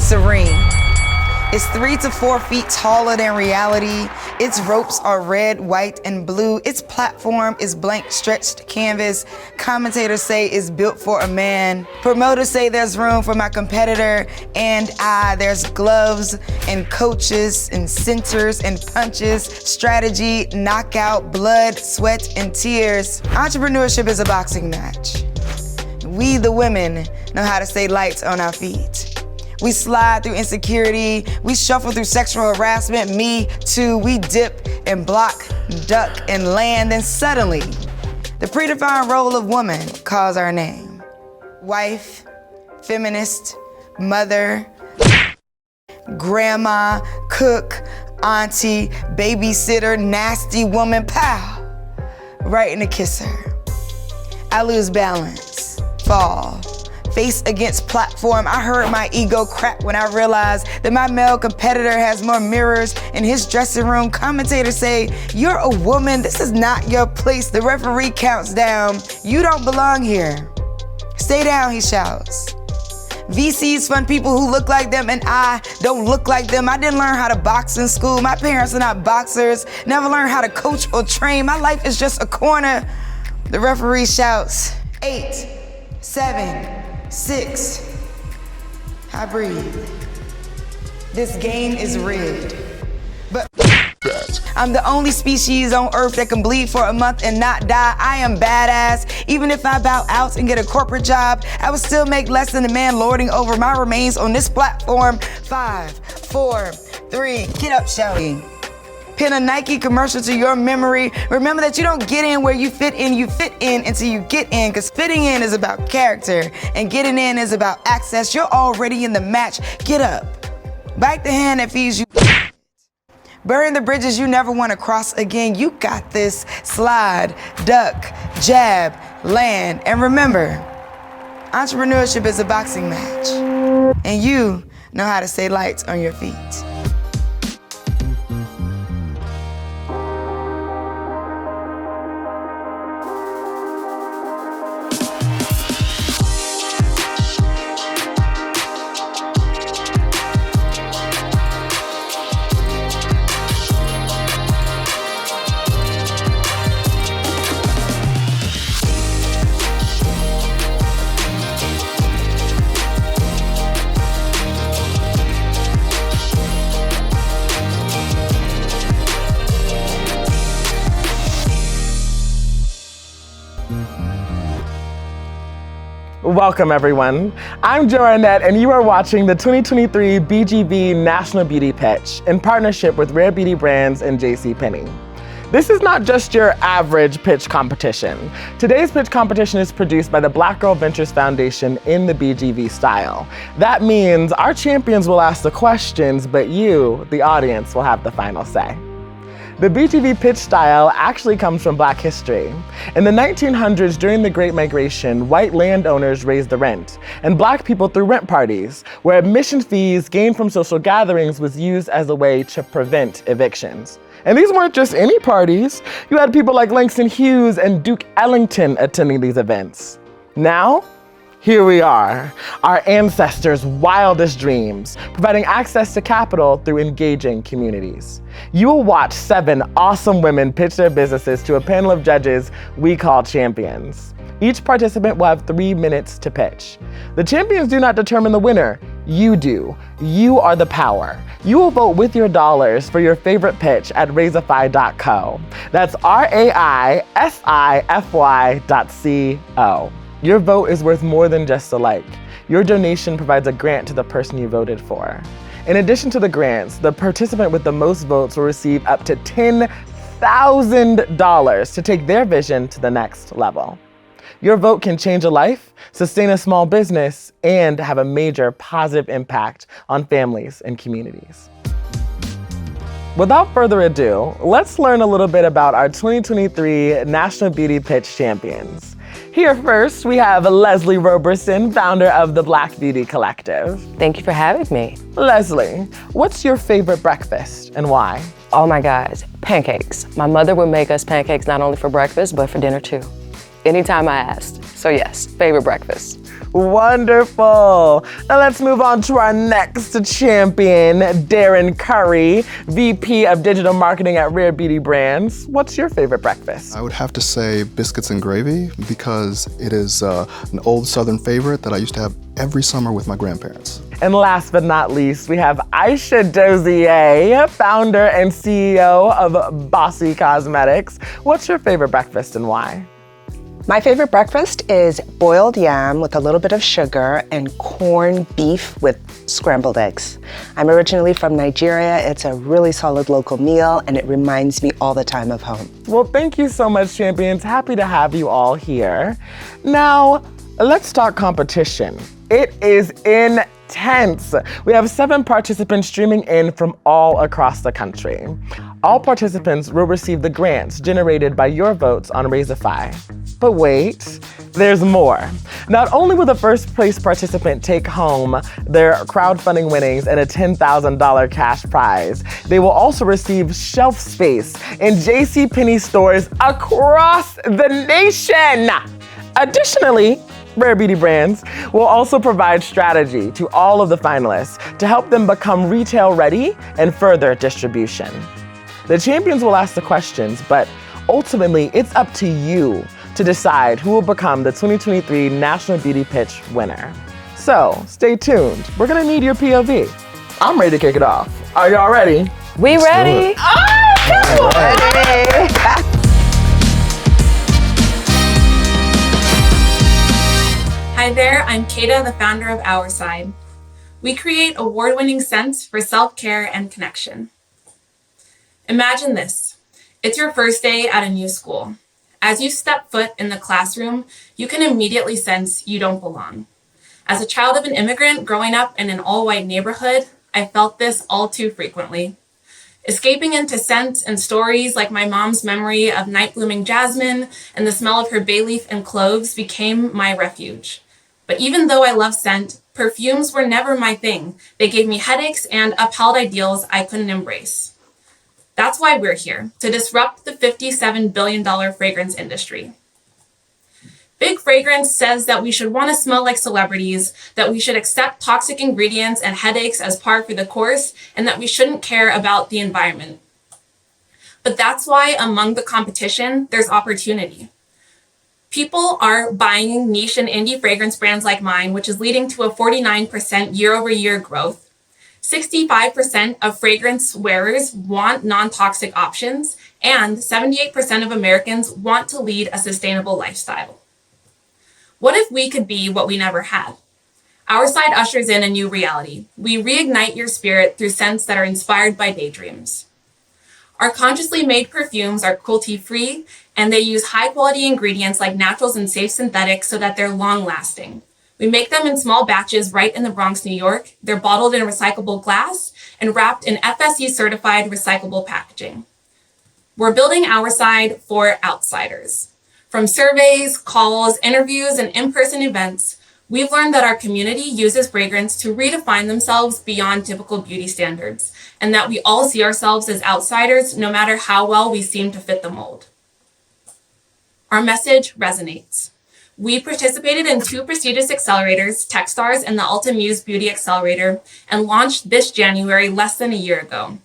It's a ring. It's 3 to 4 feet taller than reality. Its ropes are red, white, and blue. Its platform is blank, stretched canvas. Commentators say it's built for a man. Promoters say there's room for my competitor and I. There's gloves and coaches and centers and punches, strategy, knockout, blood, sweat, and tears. Entrepreneurship is a boxing match. We, the women, know how to stay light on our feet. We slide through insecurity. We shuffle through sexual harassment. Me too. We dip and block, duck and land. Then suddenly, the predefined role of woman calls our name. Wife, feminist, mother, grandma, cook, auntie, babysitter, nasty woman, pow, right in the kisser. I lose balance, fall. Face against platform. I heard my ego crack when I realized that my male competitor has more mirrors in his dressing room. Commentators say, you're a woman, this is not your place. The referee counts down. You don't belong here. Stay down, he shouts. VCs fund people who look like them and I don't look like them. I didn't learn how to box in school. My parents are not boxers. Never learned how to coach or train. My life is just a corner. The referee shouts, 8, 7, 6, I breathe. This game is rigged. But I'm the only species on earth that can bleed for a month and not die. I am badass. Even if I bow out and get a corporate job, I would still make less than the man lording over my remains on this platform. 5, 4, 3, get up, shouty. Pin a Nike commercial to your memory. Remember that you don't get in where you fit in until you get in, because fitting in is about character and getting in is about access. You're already in the match. Get up. Bite the hand that feeds you. Burn the bridges you never want to cross again. You got this. Slide, duck, jab, land. And remember, entrepreneurship is a boxing match. And you know how to stay light on your feet. Welcome everyone. I'm Joe Arnett and you are watching the 2023 BGV National Beauty Pitch in partnership with Rare Beauty Brands and JCPenney. This is not just your average pitch competition. Today's pitch competition is produced by the Black Girl Ventures Foundation in the BGV style. That means our champions will ask the questions, but you, the audience, will have the final say. The BGV pitch style actually comes from Black history. In the 1900s, during the Great Migration, white landowners raised the rent, and Black people threw rent parties, where admission fees gained from social gatherings was used as a way to prevent evictions. And these weren't just any parties. You had people like Langston Hughes and Duke Ellington attending these events. Now, here we are, our ancestors' wildest dreams, providing access to capital through engaging communities. You will watch 7 awesome women pitch their businesses to a panel of judges we call champions. Each participant will have 3 minutes to pitch. The champions do not determine the winner, you do. You are the power. You will vote with your dollars for your favorite pitch at raisify.co. That's RAISIFY.co. Your vote is worth more than just a like. Your donation provides a grant to the person you voted for. In addition to the grants, the participant with the most votes will receive up to $10,000 to take their vision to the next level. Your vote can change a life, sustain a small business, and have a major positive impact on families and communities. Without further ado, let's learn a little bit about our 2023 National Beauty Pitch champions. Here first, we have Leslie Roberson, founder of the Black Beauty Collective. Thank you for having me. Leslie, what's your favorite breakfast and why? Oh my God, pancakes. My mother would make us pancakes not only for breakfast, but for dinner too. Anytime I asked. So yes, favorite breakfast. Wonderful. Now let's move on to our next champion, Darren Curry, VP of Digital Marketing at Rare Beauty Brands. What's your favorite breakfast? I would have to say biscuits and gravy because it is an old Southern favorite that I used to have every summer with my grandparents. And last but not least, we have Aisha Dozier, founder and CEO of Bossy Cosmetics. What's your favorite breakfast and why? My favorite breakfast is boiled yam with a little bit of sugar and corned beef with scrambled eggs. I'm originally from Nigeria. It's a really solid local meal and it reminds me all the time of home. Well, thank you so much, champions. Happy to have you all here. Now, let's talk competition. It is intense. We have 7 participants streaming in from all across the country. All participants will receive the grants generated by your votes on Razorify. But wait, there's more. Not only will the first place participant take home their crowdfunding winnings and a $10,000 cash prize, they will also receive shelf space in JCPenney stores across the nation. Additionally, Rare Beauty Brands will also provide strategy to all of the finalists to help them become retail ready and further distribution. The champions will ask the questions, but ultimately it's up to you to decide who will become the 2023 National Beauty Pitch winner. So stay tuned. We're gonna need your POV. I'm ready to kick it off. Are y'all ready? We ready? Oh, Hi there, I'm Kata, the founder of Our Side. We create award-winning scents for self-care and connection. Imagine this. It's your first day at a new school. As you step foot in the classroom, you can immediately sense you don't belong. As a child of an immigrant growing up in an all-white neighborhood, I felt this all too frequently. Escaping into scents and stories like my mom's memory of night-blooming jasmine and the smell of her bay leaf and cloves became my refuge. But even though I love scent, perfumes were never my thing. They gave me headaches and upheld ideals I couldn't embrace. That's why we're here, to disrupt the $57 billion fragrance industry. Big Fragrance says that we should want to smell like celebrities, that we should accept toxic ingredients and headaches as par for the course, and that we shouldn't care about the environment. But that's why among the competition, there's opportunity. People are buying niche and indie fragrance brands like mine, which is leading to a 49% year-over-year growth. 65% of fragrance wearers want non-toxic options, and 78% of Americans want to lead a sustainable lifestyle. What if we could be what we never had? Our Side ushers in a new reality. We reignite your spirit through scents that are inspired by daydreams. Our consciously made perfumes are cruelty-free, and they use high-quality ingredients like naturals and safe synthetics so that they're long-lasting. We make them in small batches right in the Bronx, New York. They're bottled in recyclable glass and wrapped in FSC-certified recyclable packaging. We're building Our Side for outsiders. From surveys, calls, interviews, and in-person events, we've learned that our community uses fragrance to redefine themselves beyond typical beauty standards, and that we all see ourselves as outsiders no matter how well we seem to fit the mold. Our message resonates. We participated in 2 prestigious accelerators, Techstars and the Ulta Muse Beauty Accelerator, and launched this January less than a year ago.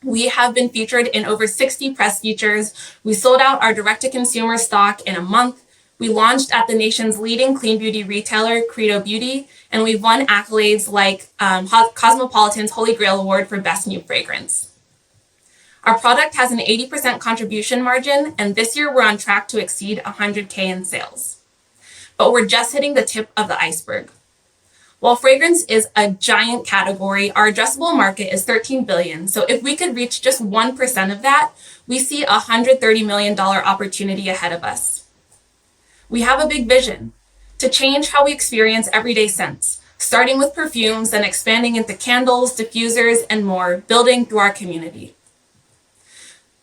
We have been featured in over 60 press features. We sold out our direct-to-consumer stock in a month. We launched at the nation's leading clean beauty retailer, Credo Beauty, and we've won accolades like Cosmopolitan's Holy Grail Award for Best New Fragrance. Our product has an 80% contribution margin, and this year we're on track to exceed $100K in sales. But we're just hitting the tip of the iceberg. While fragrance is a giant category, our addressable market is $13 billion. So if we could reach just 1% of that, we see a $130 million opportunity ahead of us. We have a big vision to change how we experience everyday scents, starting with perfumes, then expanding into candles, diffusers, and more, building through our community.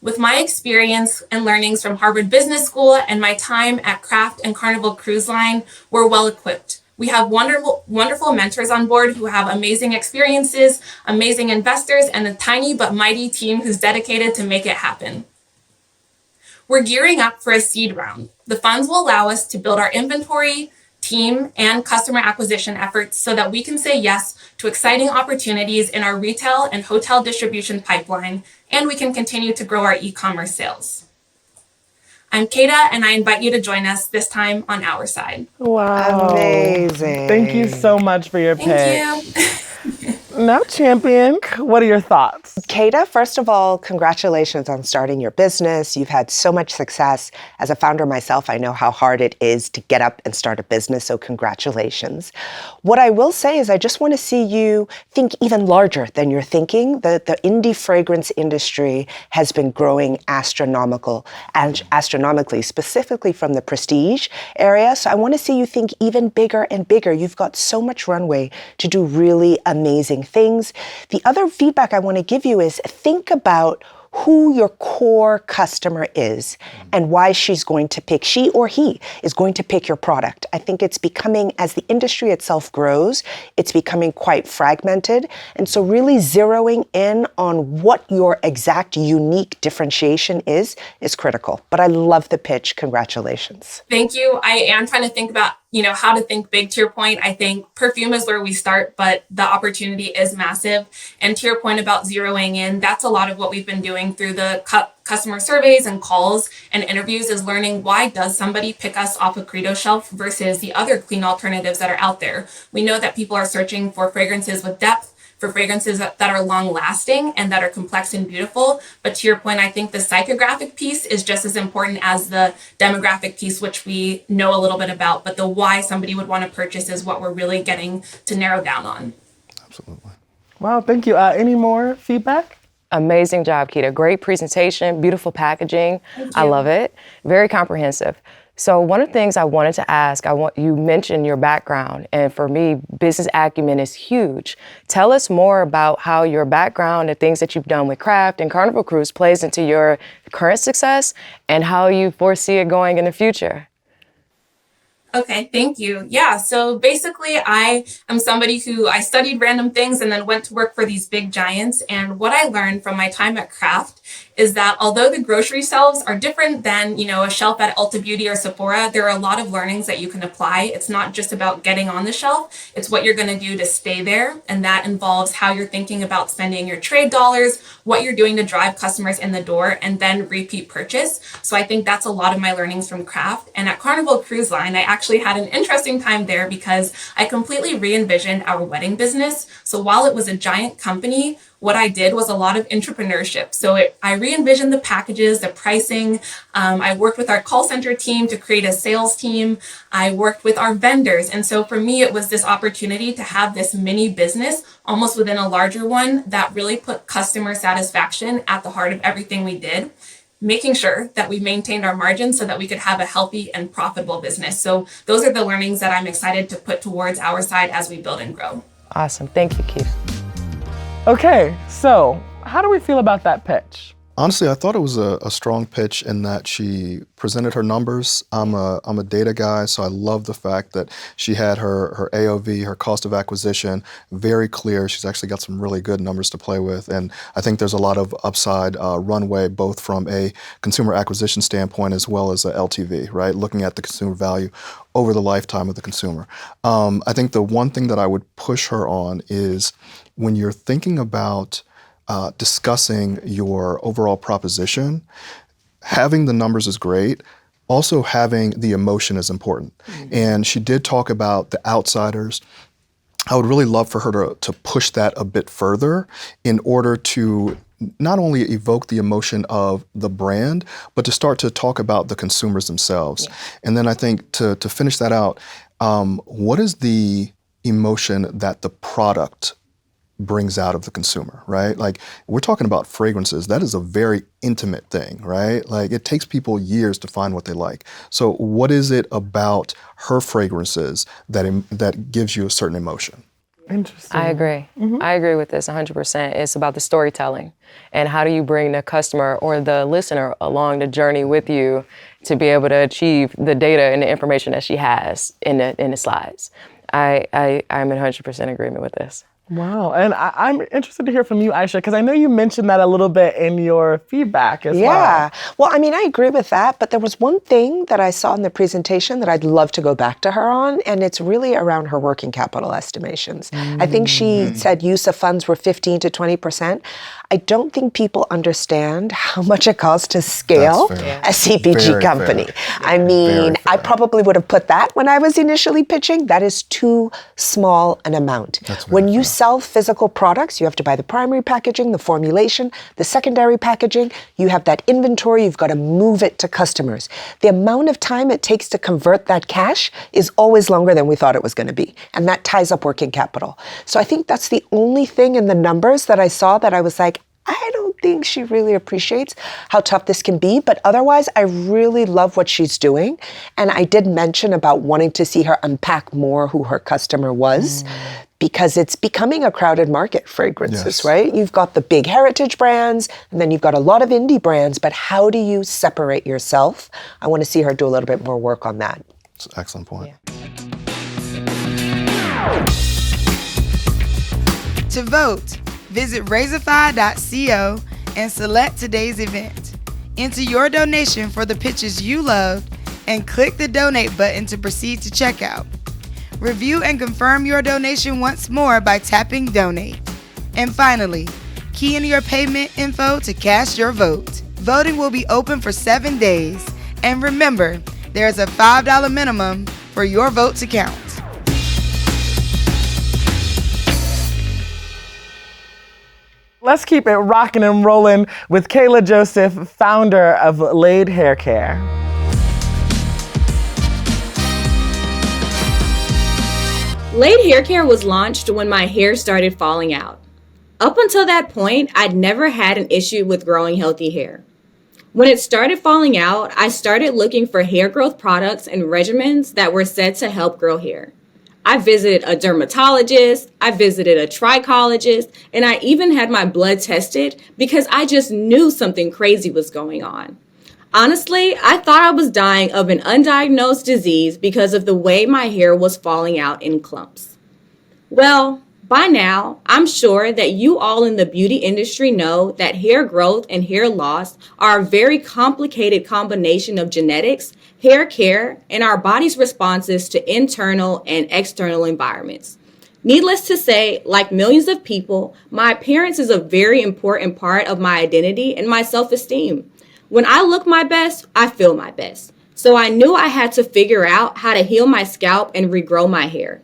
With my experience and learnings from Harvard Business School and my time at Kraft and Carnival Cruise Line, we're well equipped. We have wonderful mentors on board who have amazing experiences, amazing investors, and a tiny but mighty team who's dedicated to make it happen. We're gearing up for a seed round. The funds will allow us to build our inventory, team, and customer acquisition efforts so that we can say yes to exciting opportunities in our retail and hotel distribution pipeline, and we can continue to grow our e-commerce sales. I'm Kata, and I invite you to join us this time on Our Side. Wow. Amazing. Thank you so much for your pitch. Thank you. Now, champion, what are your thoughts? Kata, first of all, congratulations on starting your business. You've had so much success. As a founder myself, I know how hard it is to get up and start a business, so congratulations. What I will say is I just want to see you think even larger than you're thinking. The indie fragrance industry has been growing astronomically, specifically from the prestige area. So I want to see you think even bigger and bigger. You've got so much runway to do really amazing things. The other feedback I want to give you is think about who your core customer is and why she or he is going to pick your product. I think it's becoming, as the industry itself grows, it's becoming quite fragmented. And so really zeroing in on what your exact unique differentiation is critical. But I love the pitch. Congratulations. Thank you. I am trying to think about, how to think big. To your point, I think perfume is where we start, but the opportunity is massive. And to your point about zeroing in, that's a lot of what we've been doing through the customer surveys and calls and interviews, is learning why does somebody pick us off a Credo shelf versus the other clean alternatives that are out there. We know that people are searching for fragrances with depth, for fragrances that are long lasting and that are complex and beautiful. But to your point, I think the psychographic piece is just as important as the demographic piece, which we know a little bit about, but the why somebody would want to purchase is what we're really getting to narrow down on. Absolutely. Wow, thank you. Any more feedback? Amazing job, Kita. Great presentation, beautiful packaging. I love it. Very comprehensive. So one of the things I wanted to ask, you mentioned your background, and for me, business acumen is huge. Tell us more about how your background and things that you've done with Craft and Carnival Cruise plays into your current success and how you foresee it going in the future. Okay, thank you. Yeah, so basically I am somebody who I studied random things and then went to work for these big giants. And what I learned from my time at Kraft is that although the grocery shelves are different than, a shelf at Ulta Beauty or Sephora, there are a lot of learnings that you can apply. It's not just about getting on the shelf, it's what you're going to do to stay there. And that involves how you're thinking about spending your trade dollars, what you're doing to drive customers in the door, and then repeat purchase. So I think that's a lot of my learnings from Kraft. And at Carnival Cruise Line, I actually had an interesting time there because I completely re-envisioned our wedding business. So while it was a giant company, what I did was a lot of entrepreneurship. So I re-envisioned the packages, the pricing. I worked with our call center team to create a sales team. I worked with our vendors. And so for me, it was this opportunity to have this mini business almost within a larger one that really put customer satisfaction at the heart of everything we did, making sure that we maintained our margins so that we could have a healthy and profitable business. So those are the learnings that I'm excited to put towards Our Side as we build and grow. Awesome. Thank you, Keith. Okay, so how do we feel about that pitch? Honestly, I thought it was a strong pitch in that she presented her numbers. I'm a data guy, so I love the fact that she had her AOV, her cost of acquisition, very clear. She's actually got some really good numbers to play with, and I think there's a lot of upside runway, both from a consumer acquisition standpoint as well as a LTV, right? Looking at the consumer value over the lifetime of the consumer. I think the one thing that I would push her on is when you're thinking about discussing your overall proposition, having the numbers is great. Also having the emotion is important. Mm-hmm. And she did talk about the outsiders. I would really love for her to push that a bit further in order to not only evoke the emotion of the brand, but to start to talk about the consumers themselves. Yeah. And then I think to finish that out, what is the emotion that the product brings out of the consumer, right? Like, we're talking about fragrances. That is a very intimate thing, right? Like, it takes people years to find what they like. So what is it about her fragrances that gives you a certain emotion? Interesting. I agree. Mm-hmm. I agree with this 100%. It's about the storytelling and how do you bring the customer or the listener along the journey with you to be able to achieve the data and the information that she has in the slides. I'm in 100% agreement with this. Wow. And I'm interested to hear from you, Aisha, because I know you mentioned that a little bit in your feedback as well. Yeah. Well, I mean, I agree with that, but there was one thing that I saw in the presentation that I'd love to go back to her on, and it's really around her working capital estimations. I think she said use of funds were 15 to 20%. I don't think people understand how much it costs to scale a CPG Very company. fair. I mean, Very I fair. probably would have put that when I was initially pitching. That is too small an amount. When you sell physical products, you have to buy the primary packaging, the formulation, the secondary packaging. You have that inventory. You've got to move it to customers. The amount of time it takes to convert that cash is always longer than we thought it was going to be. And that ties up working capital. So I think that's the only thing in the numbers that I saw that I was like, I don't think she really appreciates how tough this can be, but otherwise I really love what she's doing. And I did mention about wanting to see her unpack more who her customer was, because it's becoming a crowded market, fragrances, right? You've got the big heritage brands, and then you've got a lot of indie brands, but how do you separate yourself? I want to see her do a little bit more work on that. That's an excellent point. To vote, visit Razorfy.co and select today's event. Enter your donation for the pitches you loved and click the donate button to proceed to checkout. Review and confirm your donation once more by tapping donate. And finally, key in your payment info to cast your vote. Voting will be open for 7 days. And remember, there is a $5 minimum for your vote to count. Let's keep it rocking and rolling with Kayla Joseph, founder of Laid Hair Care. Laid Hair Care was launched when my hair started falling out. Up until that point, I'd never had an issue with growing healthy hair. When it started falling out, I started looking for hair growth products and regimens that were said to help grow hair. I visited a dermatologist, I visited a trichologist, and I even had my blood tested because I just knew something crazy was going on. Honestly, I thought I was dying of an undiagnosed disease because of the way my hair was falling out in clumps. Well, by now, I'm sure that you all in the beauty industry know that hair growth and hair loss are a very complicated combination of genetics, hair care, and our body's responses to internal and external environments. Needless to say, like millions of people, my appearance is a very important part of my identity and my self-esteem. When I look my best, I feel my best. So I knew I had to figure out how to heal my scalp and regrow my hair.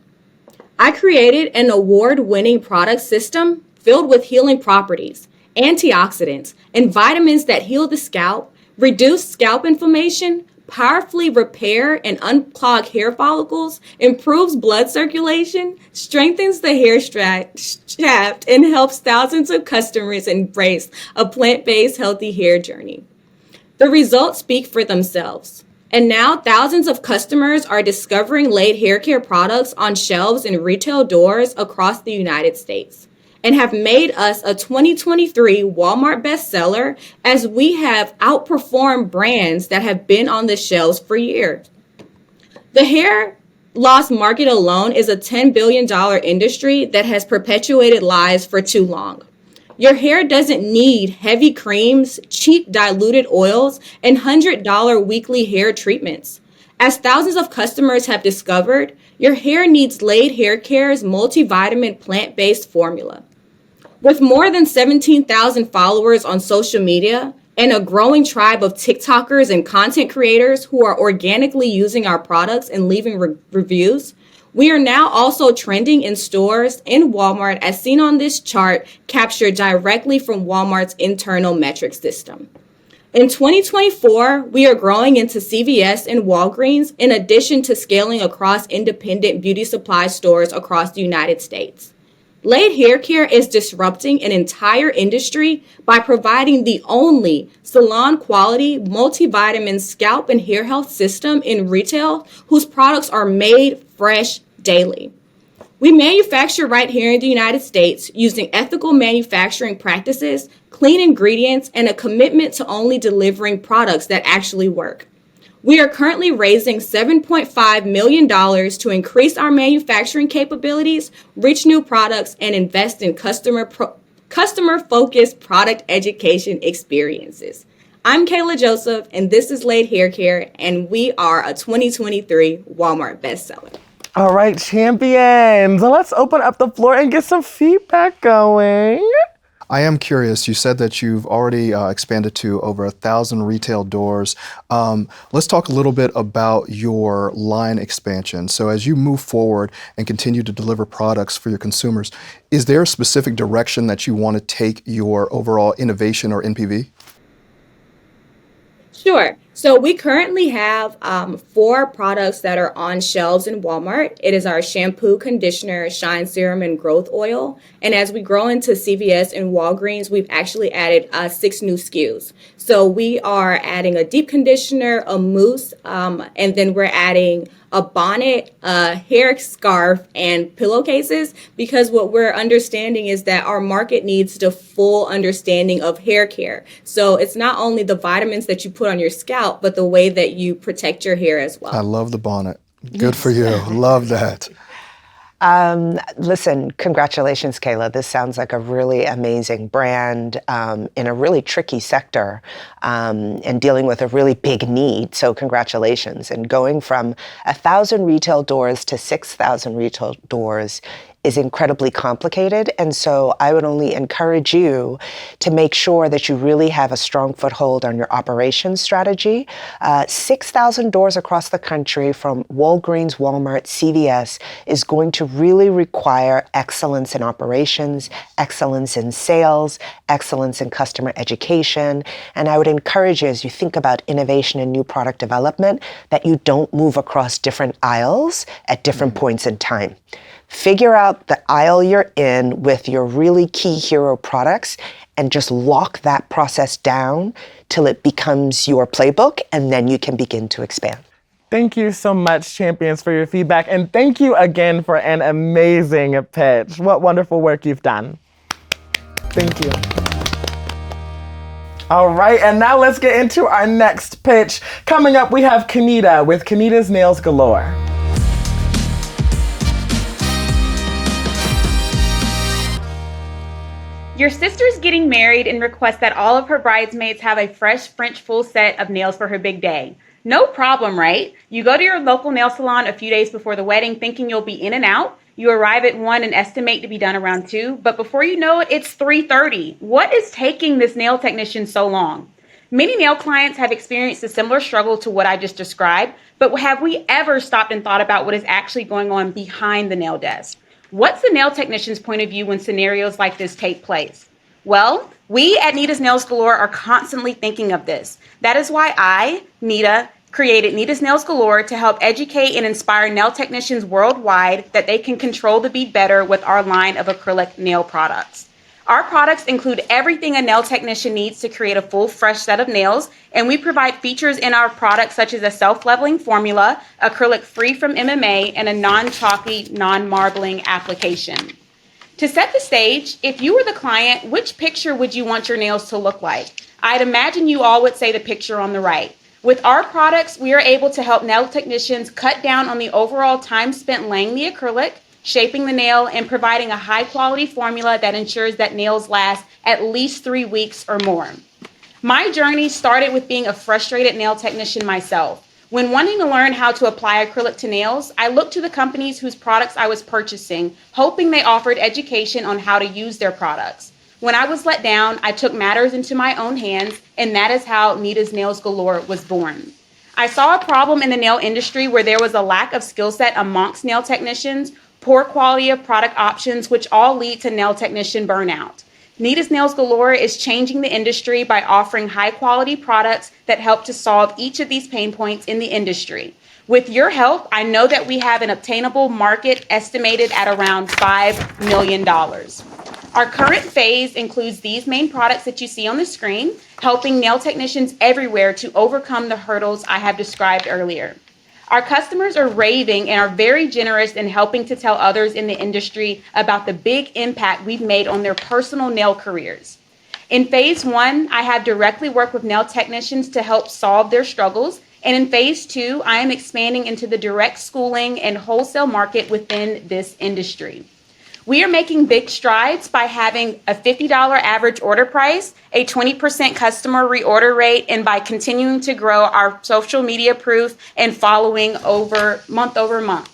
I created an award-winning product system filled with healing properties, antioxidants, and vitamins that heal the scalp, reduce scalp inflammation, powerfully repair and unclog hair follicles, improves blood circulation, strengthens the hair shaft, and helps thousands of customers embrace a plant-based healthy hair journey. The results speak for themselves. And now thousands of customers are discovering Laid Hair Care products on shelves in retail doors across the United States and have made us a 2023 Walmart bestseller as we have outperformed brands that have been on the shelves for years. The hair loss market alone is a $10 billion industry that has perpetuated lies for too long. Your hair doesn't need heavy creams, cheap diluted oils, and $100 weekly hair treatments. As thousands of customers have discovered, your hair needs Laid Hair Care's multivitamin plant-based formula. With more than 17,000 followers on social media and a growing tribe of TikTokers and content creators who are organically using our products and leaving reviews, we are now also trending in stores in Walmart as seen on this chart captured directly from Walmart's internal metric system. In 2024, we are growing into CVS and Walgreens in addition to scaling across independent beauty supply stores across the United States. Laid Hair Care is disrupting an entire industry by providing the only salon-quality multivitamin scalp and hair health system in retail whose products are made fresh daily. We manufacture right here in the United States using ethical manufacturing practices, clean ingredients, and a commitment to only delivering products that actually work. We are currently raising $7.5 million to increase our manufacturing capabilities, reach new products, and invest in customer-focused product education experiences. I'm Kayla Joseph, and this is Laid Hair Care, and we are a 2023 Walmart bestseller. All right, champions, let's open up the floor and get some feedback going. I am curious, you said that you've already expanded to over 1,000 retail doors. Let's talk a little bit about your line expansion. So as you move forward and continue to deliver products for your consumers, is there a specific direction that you want to take your overall innovation or NPV? Sure. So we currently have 4 products that are on shelves in Walmart. It is our shampoo, conditioner, shine serum, and growth oil. And as we grow into CVS and Walgreens, we've actually added 6 new SKUs. So we are adding a deep conditioner, a mousse, and then we're adding a bonnet, a hair scarf, and pillowcases, because what we're understanding is that our market needs the full understanding of hair care. So it's not only the vitamins that you put on your scalp, but the way that you protect your hair as well. I love the bonnet. Good for you. Love that. Listen, congratulations, Kayla. This sounds like a really amazing brand in a really tricky sector and dealing with a really big need. So congratulations. And going from 1,000 retail doors to 6,000 retail doors is incredibly complicated. And so I would only encourage you to make sure that you really have a strong foothold on your operations strategy. 6,000 doors across the country from Walgreens, Walmart, CVS is going to really require excellence in operations, excellence in sales, excellence in customer education. And I would encourage you, as you think about innovation and new product development, that you don't move across different aisles at different points in time. Figure out the aisle you're in with your really key hero products and just lock that process down till it becomes your playbook, and then you can begin to expand. Thank you so much, champions, for your feedback. And thank you again for an amazing pitch. What wonderful work you've done. Thank you. All right, and now let's get into our next pitch. Coming up, we have Kenita with Kenita's Nails Galore. Your sister's getting married and requests that all of her bridesmaids have a fresh French full set of nails for her big day. No problem, right? You go to your local nail salon a few days before the wedding thinking you'll be in and out. You arrive at 1 and estimate to be done around 2, but before you know it, it's 3:30. What is taking this nail technician so long? Many nail clients have experienced a similar struggle to what I just described, but have we ever stopped and thought about what is actually going on behind the nail desk? What's the nail technician's point of view when scenarios like this take place? Well, we at Nita's Nails Galore are constantly thinking of this. That is why I, Nita, created Nita's Nails Galore to help educate and inspire nail technicians worldwide that they can control the bead better with our line of acrylic nail products. Our products include everything a nail technician needs to create a full, fresh set of nails, and we provide features in our products such as a self-leveling formula, acrylic free from MMA, and a non-chalky, non-marbling application. To set the stage, if you were the client, which picture would you want your nails to look like? I'd imagine you all would say the picture on the right. With our products, we are able to help nail technicians cut down on the overall time spent laying the acrylic, shaping the nail, and providing a high-quality formula that ensures that nails last at least 3 weeks or more. My journey started with being a frustrated nail technician myself. When wanting to learn how to apply acrylic to nails, I looked to the companies whose products I was purchasing, hoping they offered education on how to use their products. When I was let down, I took matters into my own hands, and that is how Nita's Nails Galore was born. I saw a problem in the nail industry where there was a lack of skill set amongst nail technicians, poor quality of product options, which all lead to nail technician burnout. Nita's Nails Galore is changing the industry by offering high-quality products that help to solve each of these pain points in the industry. With your help, I know that we have an obtainable market estimated at around $5 million. Our current phase includes these main products that you see on the screen, helping nail technicians everywhere to overcome the hurdles I have described earlier. Our customers are raving and are very generous in helping to tell others in the industry about the big impact we've made on their personal nail careers. In phase 1, I have directly worked with nail technicians to help solve their struggles, And in phase 2, I am expanding into the direct schooling and wholesale market within this industry. We are making big strides by having a $50 average order price, a 20% customer reorder rate, and by continuing to grow our social media proof and following over month.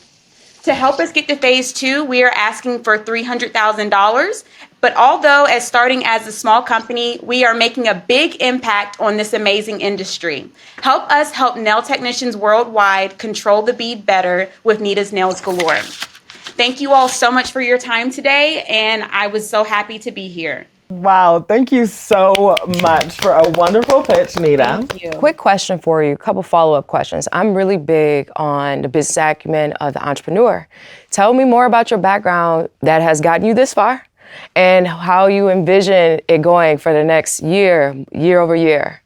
To help us get to phase 2, we are asking for $300,000. But although starting as a small company, we are making a big impact on this amazing industry. Help us help nail technicians worldwide control the bead better with Nita's Nails Galore. Thank you all so much for your time today, and I was so happy to be here. Wow, thank you so much for a wonderful pitch, Nita. Thank you. Quick question for you, a couple follow-up questions. I'm really big on the business acumen of the entrepreneur. Tell me more about your background that has gotten you this far and how you envision it going for the next year over year.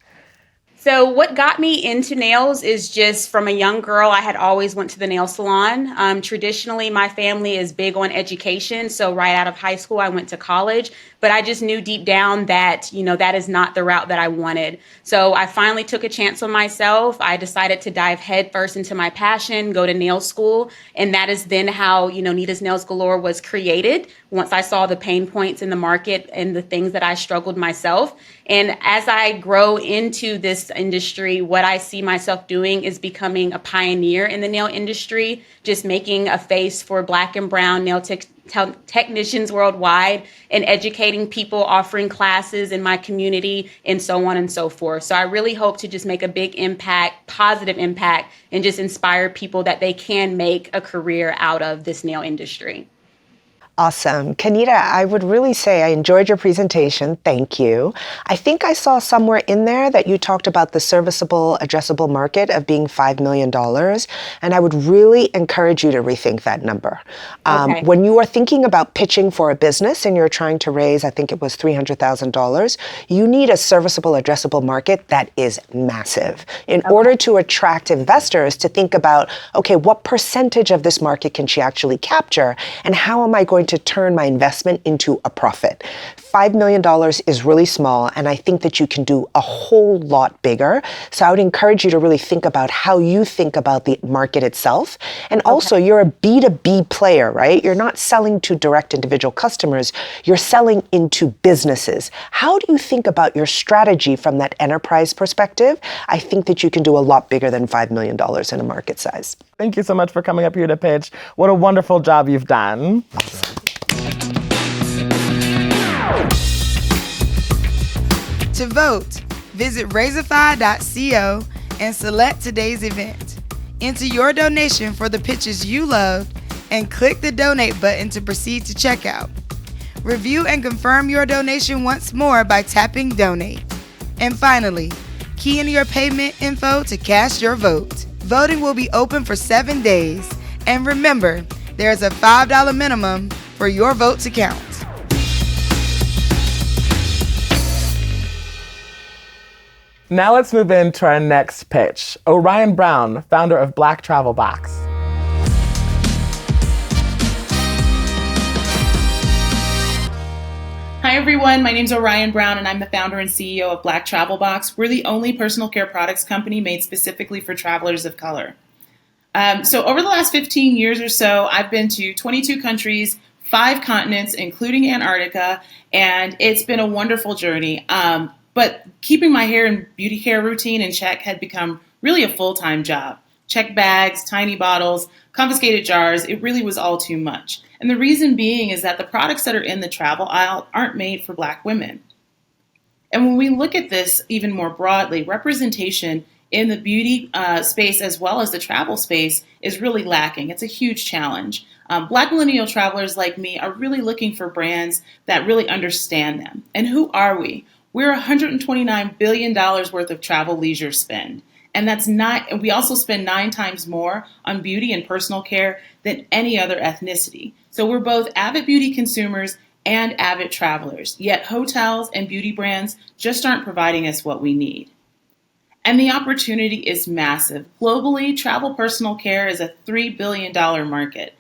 So what got me into nails is just from a young girl, I had always went to the nail salon. Traditionally, my family is big on education. So right out of high school, I went to college. But I just knew deep down that, that is not the route that I wanted. So I finally took a chance on myself. I decided to dive headfirst into my passion, go to nail school. And that is then how, Nita's Nails Galore was created. Once I saw the pain points in the market and the things that I struggled myself. And as I grow into this industry, what I see myself doing is becoming a pioneer in the nail industry, just making a face for Black and brown nail technicians worldwide and educating people, offering classes in my community and so on and so forth. So I really hope to just make a big impact, positive impact, and just inspire people that they can make a career out of this nail industry. Awesome. Kenita, I would really say I enjoyed your presentation. Thank you. I think I saw somewhere in there that you talked about the serviceable addressable market of being $5 million. And I would really encourage you to rethink that number. Okay. When you are thinking about pitching for a business and you're trying to raise, I think it was $300,000, you need a serviceable addressable market that is massive in order to attract investors to think about, okay, what percentage of this market can she actually capture? And how am I going to turn my investment into a profit? $5 million is really small, and I think that you can do a whole lot bigger. So I would encourage you to really think about how you think about the market itself. And also, you're a B2B player, right? You're not selling to direct individual customers. You're selling into businesses. How do you think about your strategy from that enterprise perspective? I think that you can do a lot bigger than $5 million in a market size. Thank you so much for coming up here to pitch. What a wonderful job you've done. To vote, visit Razorfy.co and select today's event. Enter your donation for the pitches you loved and click the donate button to proceed to checkout. Review and confirm your donation once more by tapping donate. And finally, key in your payment info to cast your vote. Voting will be open for 7 days. And remember, there is a $5 minimum for your vote to count. Now let's move into our next pitch. Orion Brown, founder of Black Travel Box. Hi everyone, my name is Orion Brown and I'm the founder and CEO of Black Travel Box. We're the only personal care products company made specifically for travelers of color. So over the last 15 years or so, I've been to 22 countries, 5 continents, including Antarctica, and it's been a wonderful journey. But keeping my hair and beauty care routine in check had become really a full-time job. Check bags, tiny bottles, confiscated jars, it really was all too much. And the reason being is that the products that are in the travel aisle aren't made for Black women. And when we look at this even more broadly, representation in the beauty space as well as the travel space is really lacking. It's a huge challenge. Black millennial travelers like me are really looking for brands that really understand them. And who are we? We're $129 billion worth of travel leisure spend. And we also spend 9 times more on beauty and personal care than any other ethnicity. So we're both avid beauty consumers and avid travelers, yet hotels and beauty brands just aren't providing us what we need. And the opportunity is massive. Globally, travel personal care is a $3 billion market.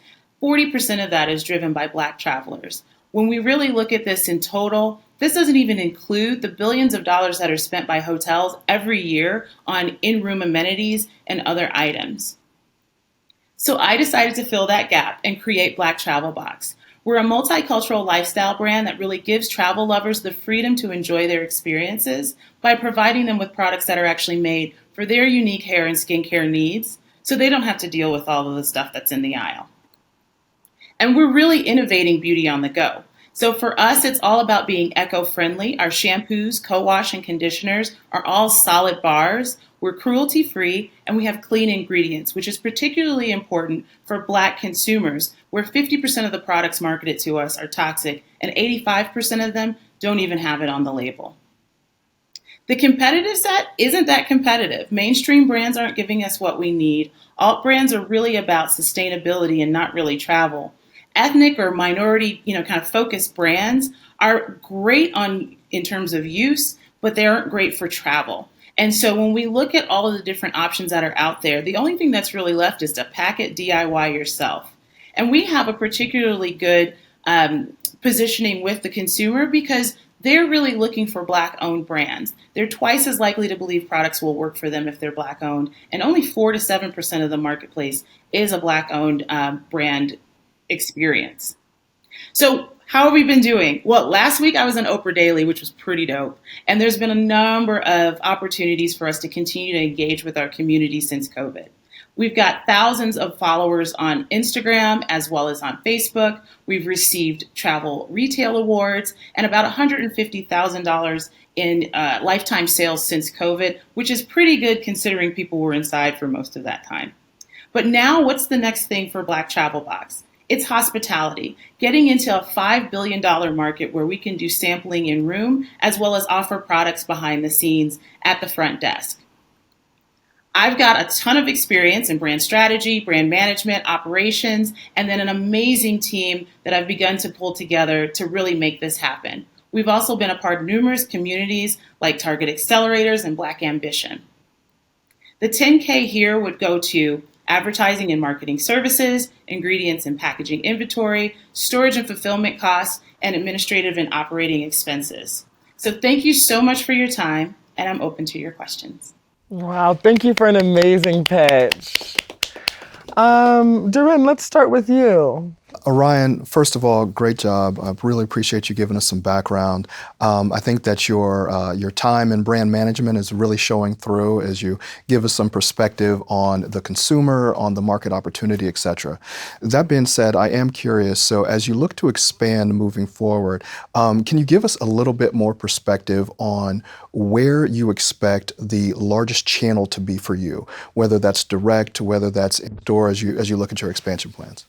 40% of that is driven by Black travelers. When we really look at this in total, This doesn't even include the billions of dollars that are spent by hotels every year on in-room amenities and other items. So I decided to fill that gap and create Black Travel Box. We're a multicultural lifestyle brand that really gives travel lovers the freedom to enjoy their experiences by providing them with products that are actually made for their unique hair and skincare needs, so they don't have to deal with all of the stuff that's in the aisle. And we're really innovating beauty on the go. So for us, it's all about being eco-friendly. Our shampoos, co-wash, and conditioners are all solid bars. We're cruelty-free, and we have clean ingredients, which is particularly important for Black consumers, where 50% of the products marketed to us are toxic, and 85% of them don't even have it on the label. The competitive set isn't that competitive. Mainstream brands aren't giving us what we need. Alt brands are really about sustainability and not really travel. Ethnic or minority, kind of focused brands are great in terms of use, but they aren't great for travel. And so when we look at all of the different options that are out there, the only thing that's really left is to pack it DIY yourself. And we have a particularly good positioning with the consumer because they're really looking for Black-owned brands. They're twice as likely to believe products will work for them if they're Black-owned, and only 4 to 7% of the marketplace is a Black-owned brand experience. So how have we been doing? Well, last week I was on Oprah Daily, which was pretty dope. And there's been a number of opportunities for us to continue to engage with our community since COVID. We've got thousands of followers on Instagram as well as on Facebook. We've received travel retail awards and about $150,000 in lifetime sales since COVID, which is pretty good considering people were inside for most of that time. But now what's the next thing for Black Travel Box? It's hospitality, getting into a $5 billion market where we can do sampling in room as well as offer products behind the scenes at the front desk. I've got a ton of experience in brand strategy, brand management, operations, and then an amazing team that I've begun to pull together to really make this happen. We've also been a part of numerous communities like Target Accelerators and Black Ambition. The 10K here would go to advertising and marketing services, ingredients and packaging inventory, storage and fulfillment costs, and administrative and operating expenses. So thank you so much for your time, and I'm open to your questions. Wow, thank you for an amazing pitch. Durin, let's start with you. Orion, first of all, great job. I really appreciate you giving us some background. I think that your time in brand management is really showing through as you give us some perspective on the consumer, on the market opportunity, et cetera. That being said, I am curious. So as you look to expand moving forward, can you give us a little bit more perspective on where you expect the largest channel to be for you, whether that's direct, whether that's in-store as you look at your expansion plans?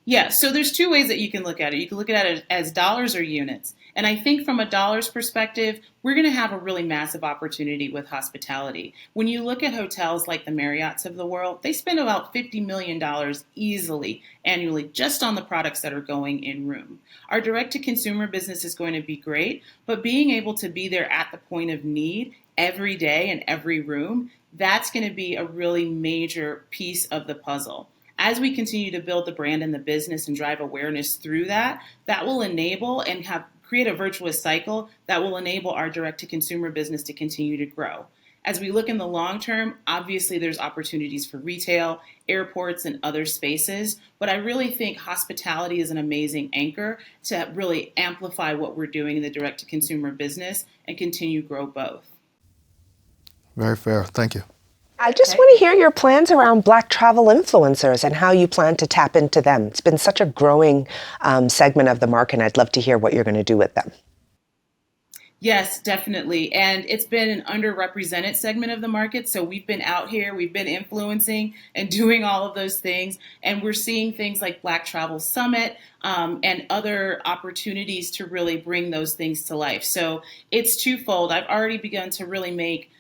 Yeah, so there's two ways that you can look at it. You can look at it as dollars or units. And I think from a dollars perspective, we're going to have a really massive opportunity with hospitality. When you look at hotels like the Marriotts of the world, they spend about $50 million easily annually just on the products that are going in room. Our direct-to-consumer business is going to be great, but being able to be there at the point of need every day in every room, that's going to be a really major piece of the puzzle. As we continue to build the brand and the business and drive awareness through that, that will enable and create a virtuous cycle that will enable our direct-to-consumer business to continue to grow. As we look in the long term, obviously there's opportunities for retail, airports, and other spaces, but I really think hospitality is an amazing anchor to really amplify what we're doing in the direct-to-consumer business and continue to grow both. Very fair. Thank you. I just want to hear your plans around Black travel influencers and how you plan to tap into them. It's been such a growing segment of the market, and I'd love to hear what you're going to do with them. Yes, definitely. And it's been an underrepresented segment of the market. So we've been out here, we've been influencing and doing all of those things. And we're seeing things like Black Travel Summit and other opportunities to really bring those things to life. So it's twofold. I've already begun to really make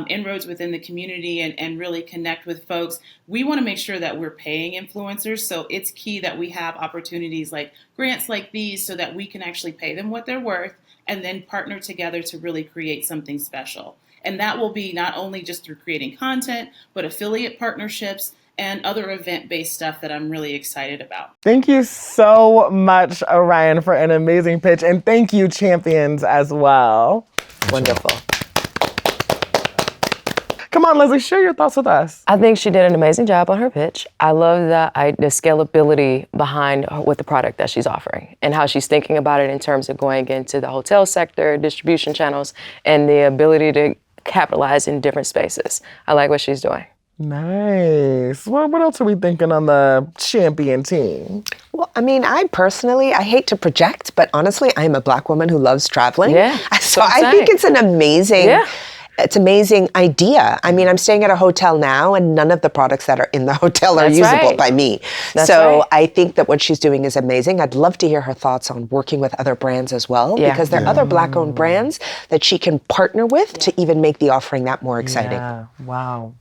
inroads within the community and really connect with folks. We want to make sure that we're paying influencers. So it's key that we have opportunities like grants like these so that we can actually pay them what they're worth and then partner together to really create something special. And that will be not only just through creating content, but affiliate partnerships and other event-based stuff that I'm really excited about. Thank you so much, Orion, for an amazing pitch. And thank you, champions, as well. Wonderful. Come on, Leslie, share your thoughts with us. I think she did an amazing job on her pitch. I love the scalability behind what the product that she's offering and how she's thinking about it in terms of going into the hotel sector, distribution channels, and the ability to capitalize in different spaces. I like what she's doing. Nice. Well, what else are we thinking on the champion team? Well, I mean, I hate to project, but honestly, I'm a Black woman who loves traveling. Yeah. So I think it's an amazing... Yeah. It's an amazing idea. I mean, I'm staying at a hotel now, and none of the products that are in the hotel are usable by me. So I think that what she's doing is amazing. I'd love to hear her thoughts on working with other brands as well, because there are other Black-owned brands that she can partner with to even make the offering that more exciting. Yeah. Wow.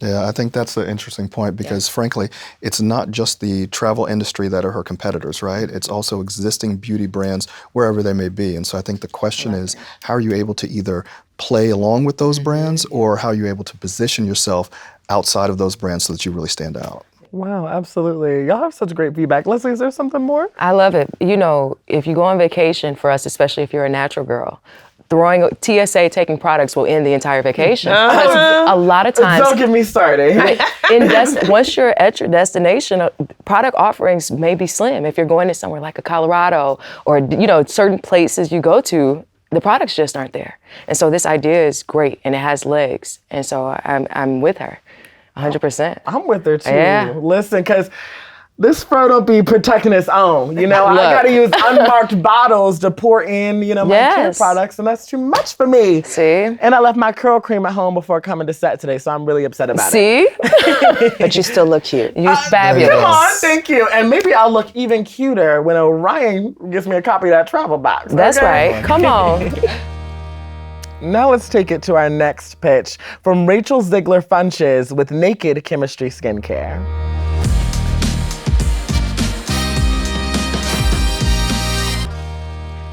Yeah, I think that's an interesting point because, frankly, it's not just the travel industry that are her competitors, right? It's also existing beauty brands wherever they may be. And so I think the question is, how are you able to either play along with those brands, or how are you able to position yourself outside of those brands so that you really stand out? Wow, absolutely. Y'all have such great feedback. Leslie, is there something more? I love it. You know, if you go on vacation, for us, especially if you're a natural girl, throwing TSA taking products will end the entire vacation. A lot of times, don't get me started. Once you're at your destination, product offerings may be slim. If you're going to somewhere like a Colorado or certain places you go to, the products just aren't there. And so this idea is great and it has legs. And so I'm with her, 100%. I'm with her too. Yeah. Listen, because this fro don't be protecting its own. I gotta use unmarked bottles to pour in, my care products, and that's too much for me. See? And I left my curl cream at home before coming to set today, so I'm really upset about it. See? But you still look cute. You're fabulous. Come on, thank you. And maybe I'll look even cuter when Orion gives me a copy of that travel box. That's right. Come on. Now let's take it to our next pitch from Rachel Ziegler Funches with Naked Chemistry Skincare.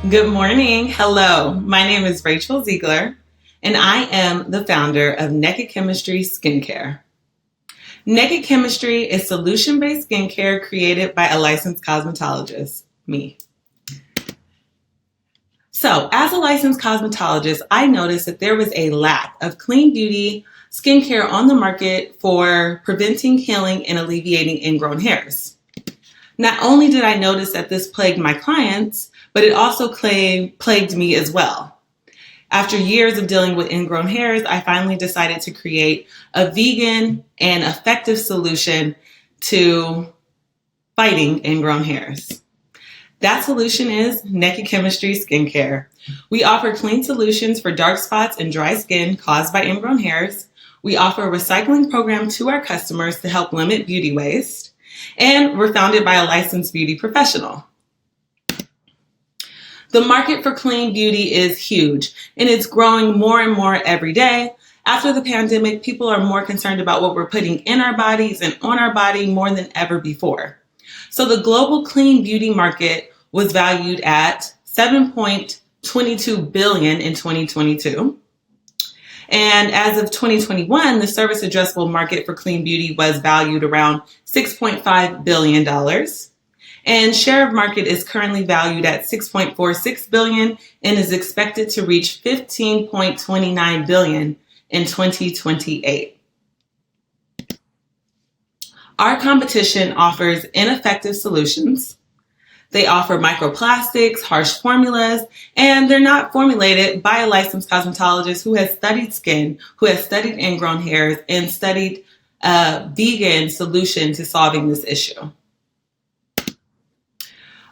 Good morning. Hello. My name is Rachel Ziegler, and I am the founder of Naked Chemistry Skincare. Naked Chemistry is solution-based skincare created by a licensed cosmetologist, me. So, as a licensed cosmetologist, I noticed that there was a lack of clean beauty skincare on the market for preventing, healing, and alleviating ingrown hairs. Not only did I notice that this plagued my clients, but it also plagued me as well. After years of dealing with ingrown hairs, I finally decided to create a vegan and effective solution to fighting ingrown hairs. That solution is Naked Chemistry Skincare. We offer clean solutions for dark spots and dry skin caused by ingrown hairs. We offer a recycling program to our customers to help limit beauty waste. And we're founded by a licensed beauty professional. The market for clean beauty is huge, and it's growing more and more every day. After the pandemic, people are more concerned about what we're putting in our bodies and on our body more than ever before. So the global clean beauty market was valued at $7.22 billion in 2022. And as of 2021, the service addressable market for clean beauty was valued around $6.5 billion. And share of market is currently valued at $6.46 billion and is expected to reach $15.29 billion in 2028. Our competition offers ineffective solutions. They offer microplastics, harsh formulas, and they're not formulated by a licensed cosmetologist who has studied skin, who has studied ingrown hairs, and studied a vegan solution to solving this issue.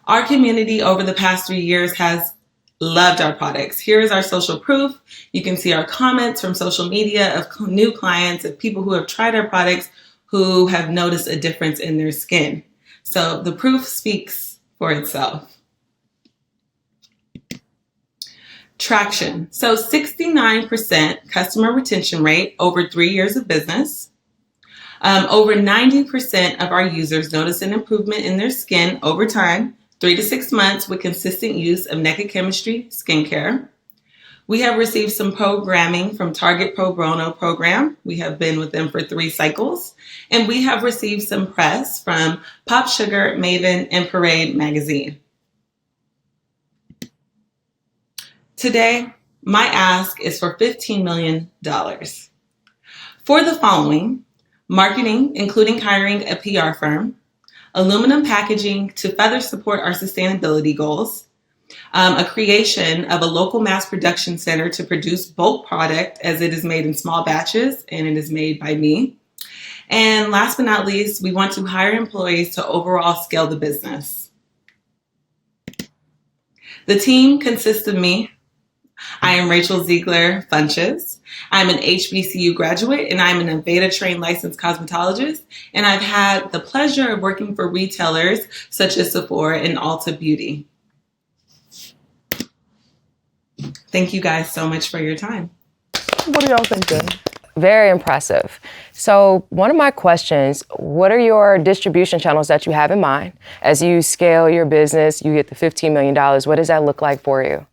Our community over the past 3 years has loved our products. Here is our social proof. You can see our comments from social media of new clients, of people who have tried our products, who have noticed a difference in their skin. So the proof speaks for itself. Traction. So 69% customer retention rate over 3 years of business. Over 90% of our users notice an improvement in their skin over time, 3 to 6 months with consistent use of Naked Chemistry Skincare. We have received some programming from Target Pro Bono program. We have been with them for 3 cycles. And we have received some press from Pop Sugar, Maven, and Parade magazine. Today, my ask is for $15 million. For the following: marketing, including hiring a PR firm, aluminum packaging to further support our sustainability goals, a creation of a local mass production center to produce bulk product as it is made in small batches and it is made by me. And last but not least, we want to hire employees to overall scale the business. The team consists of me. I am Rachel Ziegler Funches. I'm an HBCU graduate and I'm an Aveda trained licensed cosmetologist. And I've had the pleasure of working for retailers such as Sephora and Ulta Beauty. Thank you guys so much for your time. What do y'all thinking? Very impressive. So one of my questions, what are your distribution channels that you have in mind? As you scale your business, you get the $15 million, what does that look like for you?